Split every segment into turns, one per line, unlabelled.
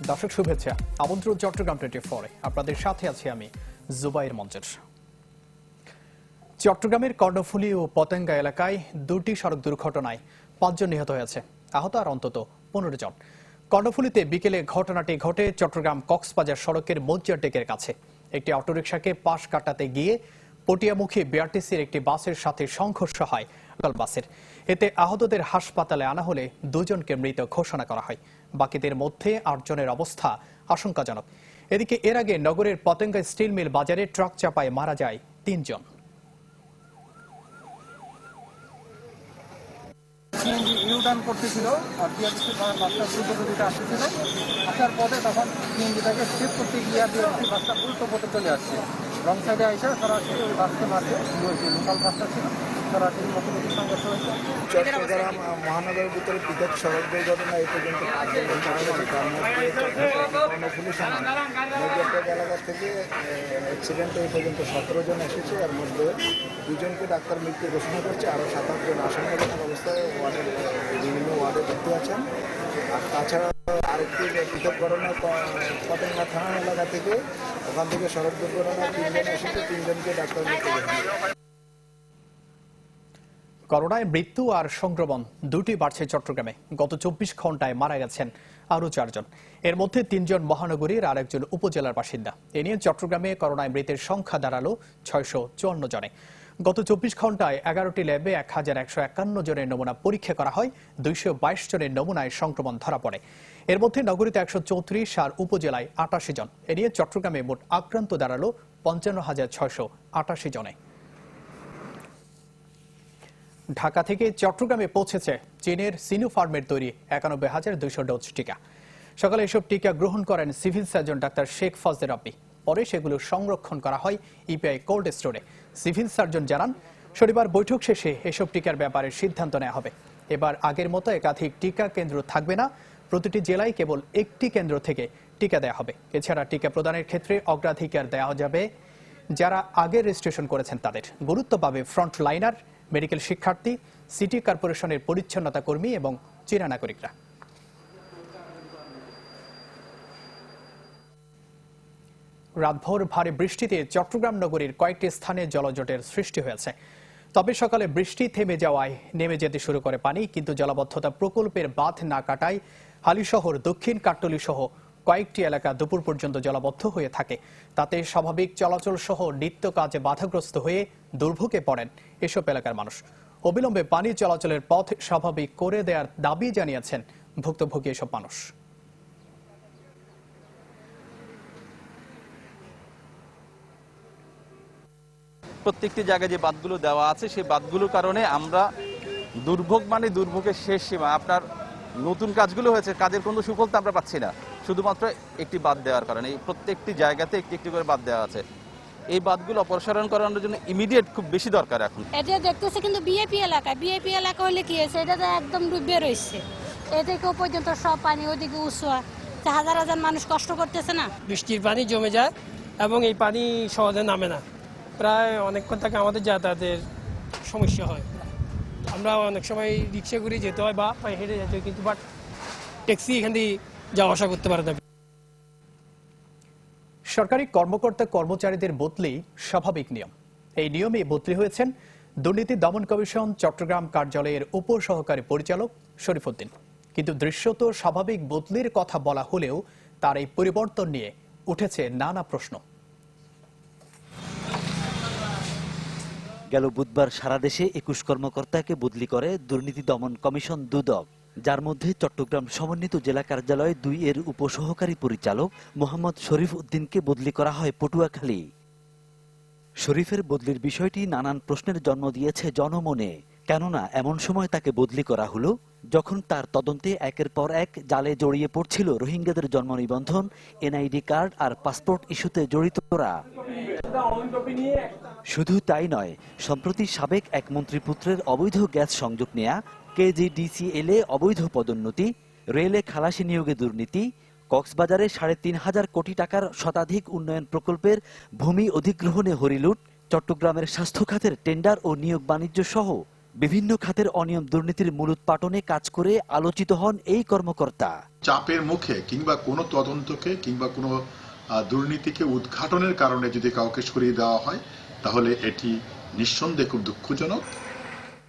দর্শক শুভেচ্ছা। আমন্ত্রণ চট্টগ্রাম 24 আপনাদের সাথে আছি আমি জুবাইর মঞ্জুর। চট্টগ্রামের কর্ণফুলী ও পতেঙ্গা এলাকায় দুটি সড়ক দুর্ঘটনায় 5 জন নিহত হয়েছে, আহত আর অন্তত 15 জন। কর্ণফুলীতে বিকেলে ঘটনাটি ঘটে চট্টগ্রাম কক্সবাজার সড়কের মজ্জিয়া টেকের কাছে। একটি অটোরিকশাকে পাশ কাটাতে গিয়ে পটিয়ামুখী বিআরটিসির একটি বাসের সাথে সংঘর্ষ হয় লোকাল বাসের। এতে আহতদের হাসপাতালে আনা হলে 2 জনকে মৃত ঘোষণা করা হয়। বাকিদের মধ্যে 8 জনের অবস্থা আশঙ্কাজনক। এদিকে এর আগে নগরের পতেঙ্গা স্টিল মিল বাজারে ট্রাক চাপায় মারা যায় 3 জন।
ইউটার্ন করতেছিল আর বিআরটিসি বাসটা দ্রুত গতিতে আসতেছিল। আসার পথে তখন সিএনজিটাকে স্টেপ করতে গিয়ে বিআরটিসি বাসটা উল্টো পথে চলে আসছে। রং সাইডে আইসা সরাসরি ওই বাসকে মারছে। লোকাল বাসটা ছিল, সরাসরি মুখোমুখি সংঘর্ষ হয়েছে।
চট্টগ্রাম মহানগরের ভিতরে পৃথক সড়ক দুর্ঘটনা এই পর্যন্ত 5 জন মারা গেছে। তার মধ্যে কর্ণফুলী থানা মজ্জিয়া এলাকা থেকে অ্যাক্সিডেন্টে এই পর্যন্ত 17 জন এসেছে। এর মধ্যে 2 জনকে ডাক্তার মৃত্যু ঘোষণা করছে, আরও 7-8 জন আশঙ্কাজনক অবস্থায় বিভিন্ন ওয়ার্ডে ভর্তি আছেন। আর তাছাড়া আরেকটি পৃথক ঘটনা পতেঙ্গা থানা এলাকা থেকে, ওখান থেকে সড়ক দুর্ঘটনায় 3 জন এসেছে, 3 জনকে ডাক্তার মৃত্যু ঘোষণা করছে।
করোনায় মৃত্যু আর সংক্রমণ দুটি বাড়ছে চট্টগ্রামে। গত 24 ঘন্টায় মারা গেছেন আরও 4 জন। এর মধ্যে 3 জন মহানগরীর আর 1 জন উপজেলার বাসিন্দা। এ নিয়ে চট্টগ্রামে করোনায় মৃতের সংখ্যা দাঁড়ালো 654 জনে। গত 24 ঘন্টায় 11টি ল্যাবে 1151 জনের নমুনা পরীক্ষা করা হয়। 222 জনের নমুনায় সংক্রমণ ধরা পড়ে। এর মধ্যে নগরীতে 134 আর উপজেলায় 88 জন। এ নিয়ে চট্টগ্রামে মোট আক্রান্ত দাঁড়ালো 55,688 জনে। ঢাকা থেকে চট্টগ্রামে পৌঁছেছে চীনের সিনোফার্মের তৈরি 91,200 ডোজ টিকা। সকালে এসব টিকা গ্রহণ করেন civil surgeon doctor Sheikh Fazle Rabbi. পরে সেগুলো সংরক্ষণ করা হয় ইপিআই কোল্ড স্টোরে। সিভিল সার্জন জানান, শনিবার বৈঠক শেষে এসব টিকার ব্যাপারে সিদ্ধান্ত নেওয়া হবে। এবার আগের মতো একাধিক টিকা কেন্দ্র থাকবে না, প্রতিটি জেলায় কেবল একটি কেন্দ্র থেকে টিকা দেওয়া হবে। এছাড়া টিকা প্রদানের ক্ষেত্রে অগ্রাধিকার দেওয়া যাবে যারা আগে রেজিস্ট্রেশন করেছেন তাদের। গুরুত্ব পাবে ফ্রন্ট লাইনার, মেডিকেল শিক্ষার্থী, সিটি কর্পোরেশনের পরিচ্ছন্নতা কর্মী এবং চীনা নাগরিকরা। রাতভর ভারী বৃষ্টিতে চট্টগ্রাম নগরীর কয়েকটি স্থানে জলজটের সৃষ্টি হয়েছে। তবে সকালে বৃষ্টি থেমে যাওয়ায় নেমে যেতে শুরু করে পানি, কিন্তু জলাবদ্ধতা প্রকল্পের বাঁধ না কাটায় হালিশহর, দক্ষিণ কাট্টলী সহ কয়েকটি এলাকা দুপুর পর্যন্ত জলাবদ্ধ হয়ে থাকে। তাতে স্বাভাবিক চলাচল সহ নিত্য কাজে বাধাগ্রস্ত হয়ে দুর্ভোগে পড়েন এসব এলাকার মানুষ। অবিলম্বে পানি চলাচলের পথ স্বাভাবিক করে দেওয়ার দাবি জানিয়েছেন ভুক্তভোগী এসব মানুষ।
প্রত্যেকটি জায়গায় যে বাঁধগুলো দেওয়া আছে সেই বাঁধগুলোর কারণে আমরা দুর্ভোগ মানে দুর্ভোগের শেষ সীমা। আপনার নতুন কাজগুলো হয়েছে, কাজের কোনো সুফল তো আমরা পাচ্ছি না, শুধুমাত্র একটি বাঁধ দেওয়ার কারণে। এই প্রত্যেকটি জায়গাতে একটি একটি করে বাঁধ দেওয়া আছে। এই বাঁধগুলো অপসারণ করানোর জন্য ইমিডিয়েট খুব বেশি দরকার এখন।
এটা দেখতেছে কিন্তু বিএপি এলাকা হলে কি হয়েছে, এটা তো একদম ডুবে রয়েছে। এদিকেও পর্যন্ত সব পানি, ওদিকে উঁচুয়া, হাজার হাজার মানুষ কষ্ট করতেছে না।
বৃষ্টির পানি জমে যায় এবং এই পানি সহজে নামে না। প্রায় অনেকক্ষণ থেকে আমাদের যাতায়াতের সমস্যা হয়। আমরা অনেক সময় রিক্সা করে যেতে হয় বা পায়ে হেঁটে যেতে হয়, কিন্তু বাট ট্যাক্সি এখান থেকে যাওয়া আসা করতে পারে না।
সরকারি কর্মকর্তা কর্মচারীদের বদলি স্বাভাবিক নিয়ম। এই নিয়মে বদলি হয়েছেন দুর্নীতি দমন কমিশন চট্টগ্রাম কার্যালয়ের উপসহকারী পরিচালক শরীফউদ্দিন। কিন্তু দৃশ্যত স্বাভাবিক বদলির কথা বলা হলেও তার এই পরিবর্তন নিয়ে উঠেছে নানা প্রশ্ন।
গেল বুধবার সারা দেশে 21 কর্মকর্তাকে বদলি করে দুর্নীতি দমন কমিশন দুদক, যার মধ্যে চট্টগ্রাম সমন্বিত জেলা কার্যালয় 2 এর উপসহকারী পরিচালক মোহাম্মদ শরীফউদ্দিনকে বদলি করা হয় পটুয়াখালী। শরীফের বদলির বিষয়টি নানান প্রশ্নের জন্ম দিয়েছে জনমনে। কেননা এমন সময় তাকে বদলি করা হলো যখন তার তদন্তে একের পর এক জালে জড়িয়ে পড়ছিল রোহিঙ্গাদের জন্ম নিবন্ধন, এনআইডি কার্ড আর পাসপোর্ট ইস্যুতে জড়িতরা। শুধু তাই নয়, সম্প্রতি সাবেক এক মন্ত্রীপুত্রের অবৈধ গ্যাস সংযোগ নেয়া, কেজিডিসিএল এ অবৈধ পদোন্নতি, রেলে খালাসি নিয়োগে দুর্নীতি, কক্সবাজারে 3,500 কোটি টাকার শতাধিক উন্নয়ন প্রকল্পের ভূমি অধিগ্রহণে হরিলুট, চট্টগ্রামের স্বাস্থ্য খাতের টেন্ডার ও নিয়োগ বাণিজ্য সহ বিভিন্ন খাতের অনিয়ম দুর্নীতির মূলোৎপাটনে কাজ করে আলোচিত হন এই কর্মকর্তা।
চাপের মুখে কিংবা কোনো তদন্তকে কিংবা কোনো দুর্নীতিকে উদ্ঘাটনের কারণে যদি কাউকে সরিয়ে দেওয়া হয় তাহলে এটি নিঃসন্দেহে খুব দুঃখজনক।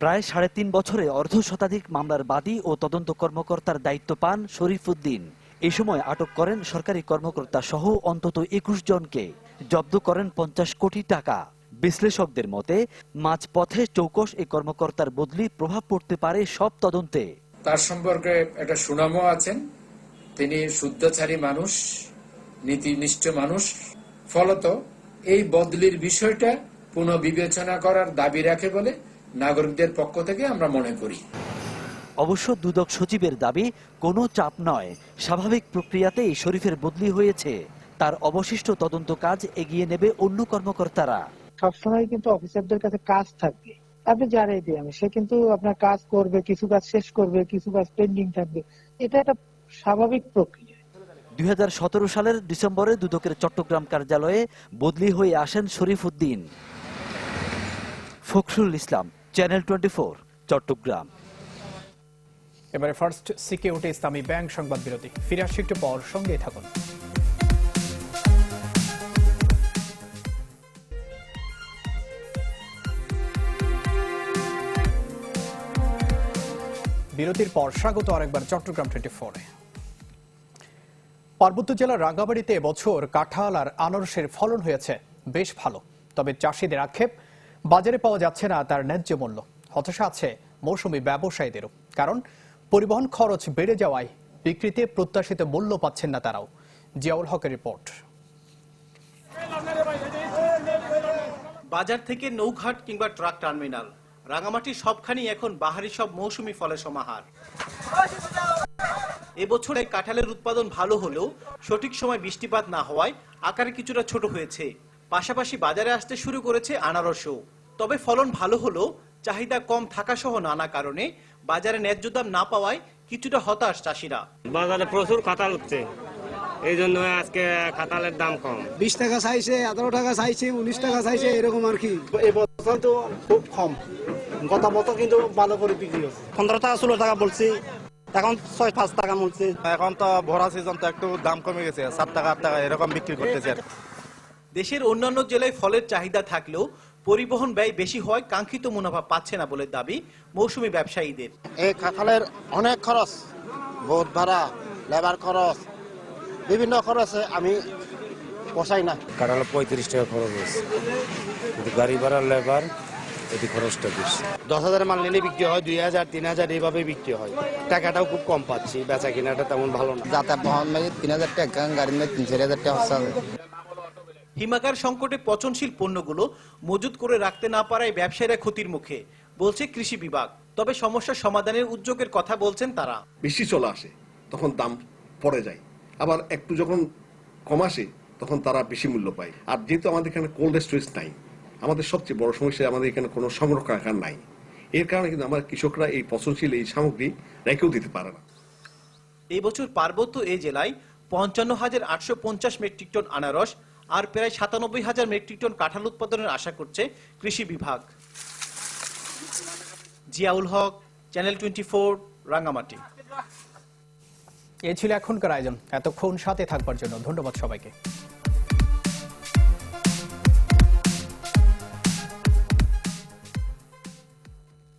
প্রায় 3.5 বছরে অর্ধশতাধিক মামলার বাদী ও তদন্ত কর্মকর্তার দায়িত্ব পান শরীফ উদ্দিন। এই সময় আটক করেন সরকারি কর্মকর্তা সহ অন্তত 21 জনকে, জব্দ করেন 50 কোটি টাকা। বিশ্লেষকদের মতে মাঝপথে চৌকস এই কর্মকর্তার বদলি প্রভাব পড়তে পারে সব তদন্তে।
তার সম্পর্কে একটা সুনামও আছেন, তিনি শুদ্ধাচারী মানুষ, নীতিনিষ্ঠ মানুষ। ফলত এই বদলির বিষয়টা পুনঃবিবেচনা করার দাবি রাখে বলে নাগরিকদের পক্ষ থেকে আমরা মনে করি।
অবশ্য দুদক সচিবের দাবি কোনো চাপ নয়, স্বাভাবিক প্রক্রিয়াতেই শরীফের বদলি হয়েছে। তার অবশিষ্ট তদন্ত কাজ এগিয়ে নেবে অন্য কর্মকর্তারা।
সবসময় কিন্তু অফিসারদের কাছে কাজ থাকবে, আপনি যারাই দিয়ে সে কিন্তু আপনার কাজ করবে, কিছু কাজ শেষ করবে, কিছু কাজ পেন্ডিং থাকবে, এটা একটা স্বাভাবিক প্রক্রিয়া।
2017 সালের ডিসেম্বরে দুদকের চট্টগ্রাম কার্যালয়ে বদলি হয়ে আসেন শরীফ উদ্দিন। ফখরুল ইসলাম, চ্যানেল 24, চট্টগ্রাম।
এবারে ফার্স্ট সিকিউরিটি ইসলামী ব্যাংক সংবাদ বিরতি। ফিরে আসছি একটু পর, সঙ্গেই থাকুন। বিরতির পর স্বাগত আরেকবার চট্টগ্রাম 24-এ। পার্বত্য জেলার রাঙ্গামাটিতে এবছর কাঁঠাল আর আনারসের ফলন হয়েছে বেশ ভালো, তবে চাষিদের আক্ষেপ বাজারে পাওয়া যাচ্ছে না তার ন্যায্য মূল্য। হতাশা আছে মৌসুমী ব্যবসায়ীদেরও, কারণ পরিবহন খরচ বেড়ে যাওয়ায় বিক্রিতে প্রত্যাশিত মূল্য পাচ্ছেন না তারাও। জিয়াউল হকের রিপোর্ট।
বাজার থেকে নৌঘাট কিংবা ট্রাক টার্মিনাল, রাঙামাটির সবখানি এখন বাহারি সব মৌসুমী ফলের সমাহার। এবছরে কাঁঠালের উৎপাদন ভালো হলেও সঠিক সময় বৃষ্টিপাত না হওয়ায় আকারে কিছুটা ছোট হয়েছে। পাশাপাশি বাজারে আসতে শুরু করেছে আনারসও। তবে ফলন ভালো হলেও চাহিদা কম থাকা সহ নানা কারণে বাজারে ন্যায্য দাম না পাওয়ায় কিছুটা হতাশ চাষিরা।
বাজারে প্রচুর কাঁঠাল উঠছে, এই জন্য আজকে কাঁঠালের দাম কম।
20 টাকা চাইছে, 18 টাকা চাইছে, 19 টাকা চাইছে, এরকম আর কি। এবছর তো খুব কম, গত বছর কিন্তু ভালো করে বিক্রি হচ্ছে।
15 টাকা 16 টাকা বলছি, এখন 6-5 টাকা বলছি।
এখন তো ভরা সিজন, তো একটু দাম কমে গেছে, 7 টাকা 8 টাকা এরকম বিক্রি করতেছে।
দেশের অন্যান্য জেলায় ফলের চাহিদা থাকলেও পরিবহন ব্যয় বেশি হওয়ায় কাঙ্ক্ষিত মুনাফা পাচ্ছে না বলে দাবি মৌসুমী ব্যবসায়ীদের।
এই কাঁঠালের অনেক খরচ, বোট ভাড়া, লেবার খরচ, বিভিন্ন খরচে আমি পোষাই না।
কাঁঠাল 35 টাকা খরচ হয়েছে, কিন্তু গাড়ি ভাড়া, লেবার, এটি খরচটা বেশি।
10,000 মাল নিলে বিক্রি হয় 2,000 3,000 এইভাবে বিক্রি হয়। টাকাটাও খুব কম পাচ্ছি, বেচা কিনাটা তেমন ভালো না।
যাতায়াত বহন 3,000 টাকা, গাড়ি 3-4,000 টাকা খরচ।
হিমাগার সংকটে পচনশীল পণ্যগুলো মজুত করে রাখতে না পারায় ব্যবসায়ীরা ক্ষতির মুখে, বলছে কৃষি বিভাগ। তবে সমস্যার সমাধানের উদ্যোগের কথা বলছেন তারা।
বেশি চলে আসে তখন দাম পড়ে যায়, আবার একটু যখন কম আসে তখন তারা বেশি মূল্য পায়। আর যেহেতু আমাদের এখানে কোল্ড স্টোরেজ নাই, আমাদের সবচেয়ে বড় সমস্যা আমাদের এখানে কোনো সংরক্ষণাগার নাই। এর কারণে কিন্তু আমার কৃষকরা এই পচনশীল এই সামগ্রী রেখেও দিতে পারে না।
এই বছর পার্বত্য এই জেলায় 55,850 মেট্রিক টন আনারস আর প্রায় 97,000 মেট্রিক টন কাঁঠাল উৎপাদনের আশা করছে কৃষি বিভাগ। জিয়াউল হক, চ্যানেল 24, রাঙ্গামাটি।
এ ছিল এখনকার আয়োজন। এতক্ষণ সাথে থাকবার জন্য ধন্যবাদ সবাইকে।